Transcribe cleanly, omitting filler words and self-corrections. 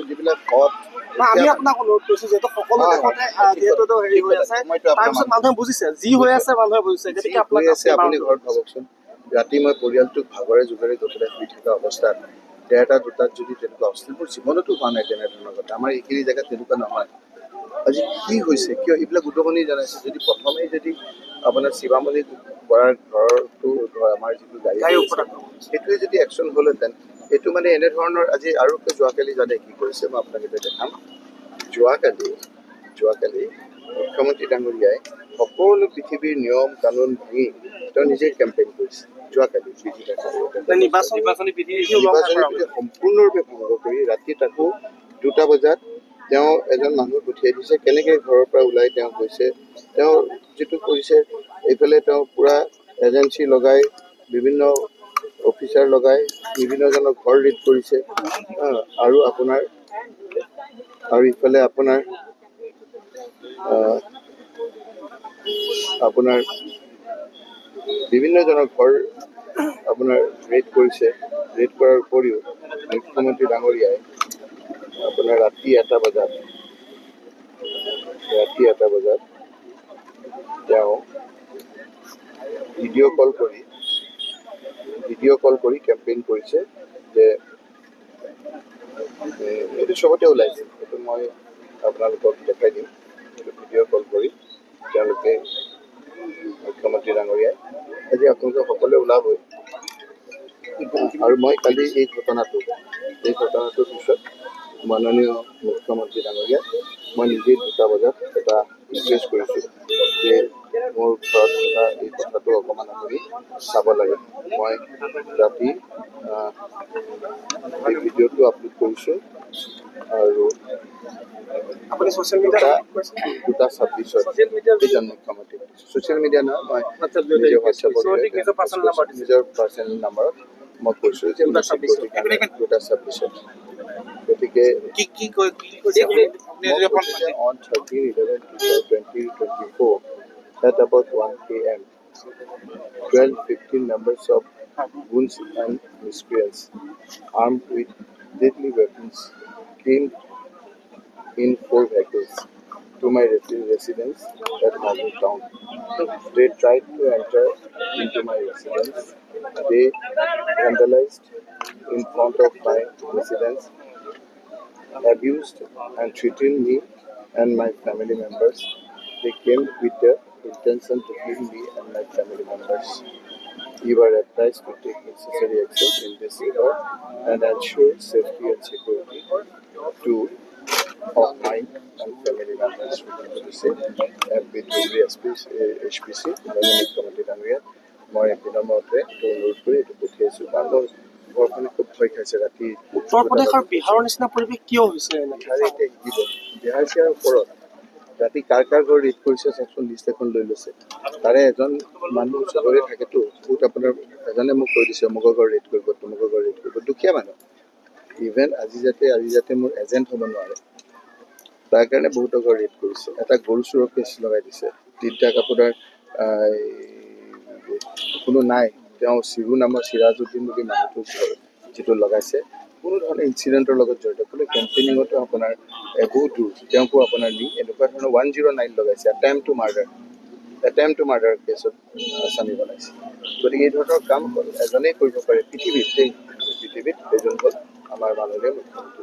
যিবিলাক পথ আমি আপোনাক অনুৰোধ কৰিছোঁ যিহেতু সকলো দেশতে যিহেতু হেৰি হৈ আছে তাৰপিছত মানুহে বুজিছে যি হৈ আছে মানুহে বুজিছে গতিকে হৈ আছে আপুনি ঘৰত ভাবকচোন ৰাতি মই পৰিয়ালটোক ভাগৰে জোগৰে গৈ পেলাই শুই থকা অৱস্থাত ১:৩০ ২টাত যদি তেনেকুৱা অৱস্থা মোৰ জীৱনতো হোৱা নাই তেনেধৰণৰ কথা আমাৰ এইখিনি জেগাত তেনেকুৱা নহয় আজি কি হৈছে কিয় এইবিলাক উদগনি জনাইছে যদি প্ৰথমেই যদি আপোনাৰ শিৱামণি বৰাৰ ঘৰটো আমাৰ যিটো গাড়ী সেইটোৱে যদি একশ্যন হ'লহেঁতেন এইটো মানে এনেধৰণৰ আজি আৰু যোৱাকালি জানে কি কৰিছে মই আপোনাক এতিয়া দেখাম যোৱাকালি মুখ্যমন্ত্ৰী ডাঙৰীয়াই সকলো পৃথিৱীৰ নিয়ম কানুন ভাঙি তেওঁ নিজে কেম্পেইন কৰিছে যোৱাকালি নিৰ্বাচনী বিধি সম্পূৰ্ণৰূপে ভংগ কৰি ৰাতি তাকো ২টা বজাত তেওঁ এজন মানুহ পঠিয়াই দিছে কেনেকৈ ঘৰৰ পৰা ওলাই তেওঁ গৈছে তেওঁ যিটো কৰিছে এইফালে তেওঁ পূৰা এজেঞ্চি লগাই বিভিন্ন অফিচাৰ লগাই বিভিন্নজনক ঘৰ ৰেড কৰিছে আৰু ইফালে আপোনাৰ বিভিন্নজনৰ ঘৰ আপোনাৰ ৰেড কৰিছে ৰেড কৰাৰ উপৰিও মুখ্যমন্ত্ৰী ডাঙৰীয়াই আপোনাৰ ৰাতি এটা বজাত তেওঁ ভিডিঅ' কল কৰি কেম্পেইন কৰিছে যে এইটো চবতে ওলাইছে এইটো মই আপোনালোকক দেখাই দিম এইটো ভিডিঅ' কল কৰি তেওঁলোকে মুখ্যমন্ত্ৰী ডাঙৰীয়াই আজি আপোনালোকে সকলোৱে ওলাবই আৰু মই কালি এই ঘটনাটোৰ পিছত মাননীয় মুখ্যমন্ত্ৰী ডাঙৰীয়া মই নিজেই ২টা বজাত এটা ৰিকুৱেষ্ট কৰিছোঁ যে মোৰ ঘৰত থকা এই কথাটো অকণমান আপুনি চাব লাগে মই ৰাতি এই ভিডিঅ'টো আপলোড কৰিছোঁ আৰু আপুনি ছ'চিয়েল মিডিয়াত ২:২৬ এইজন মুখ্যমন্ত্ৰী ছ'চিয়েল মিডিয়া নহয় মই নিজৰ হোৱাটছএপত নিজৰ পাৰ্চনেল নাম্বাৰত মই কৈছোঁ যে ২:২৬ গতিকে on 13/11/2024 at about 1 p.m. 12-15 members of goons and miscreants armed with deadly weapons came in 4 vehicles to my residence at Magu town. They tried to enter into my residence. They vandalized in front of my residence, abused and threatened me and my family members. They came with the intention to kill me and my family members. You are advised to take necessary action in this regard and ensure safety and security of mine and family members. With the HPC, মুখ্যমন্ত্ৰী ডাঙৰীয়া মই বিনম্ৰভাৱে অনুৰোধ কৰি এইটো পঠিয়াইছোঁ কাৰণ ঘৰখনে খুব ভয় খাইছে ৰাতি উত্তৰ প্ৰদেশ আৰু বিহাৰৰ নিচিনা পৰিৱেশ কিয় হৈছে বিহাৰে এতিয়া শিকিব বিহাৰ চিয়াৰ ওপৰত ৰাতি কাৰ ঘৰ ৰেড কৰিছে চাওকচোন লিষ্ট এখন লৈ লৈছে তাৰে এজন মানুহ চবৰে থাকেতো বহুত আপোনাৰ এজনে মোক কৈ দিছে অমুকৰ ঘৰ ৰেড কৰিব তমুকৰ ঘৰ ৰেড কৰিব দুখীয়া মানুহ ইভেন আজি যাতে মোৰ এজেণ্ট হ'ব নোৱাৰে তাৰ কাৰণে বহুতৰ ঘৰ ৰেড কৰিছে এটা গৰু চোৰৰ কেছ লগাই দিছে 3টা আপোনাৰ কোনো নাই তেওঁ চিৰু নামৰ চিৰাজুদ্দিন বুলি মানুহটোৰ ঘৰ যিটো লগাইছে কোনো ধৰণৰ ইনচিডেণ্টৰ লগত জড়িত কোনো কেম্পেইনিঙতো আপোনাৰ বহুত দূৰ তেওঁকো আপোনাৰ নি এনেকুৱা ধৰণৰ 109 লগাইছে এটেম্প টু মাৰ্ডাৰ কেছত আসামী বনাইছে গতিকে এই ধৰণৰ কাম এজনেই কৰিব পাৰে পৃথিৱীত এজন হ'ল আমাৰ মাননীয় মুখ্যমন্ত্ৰী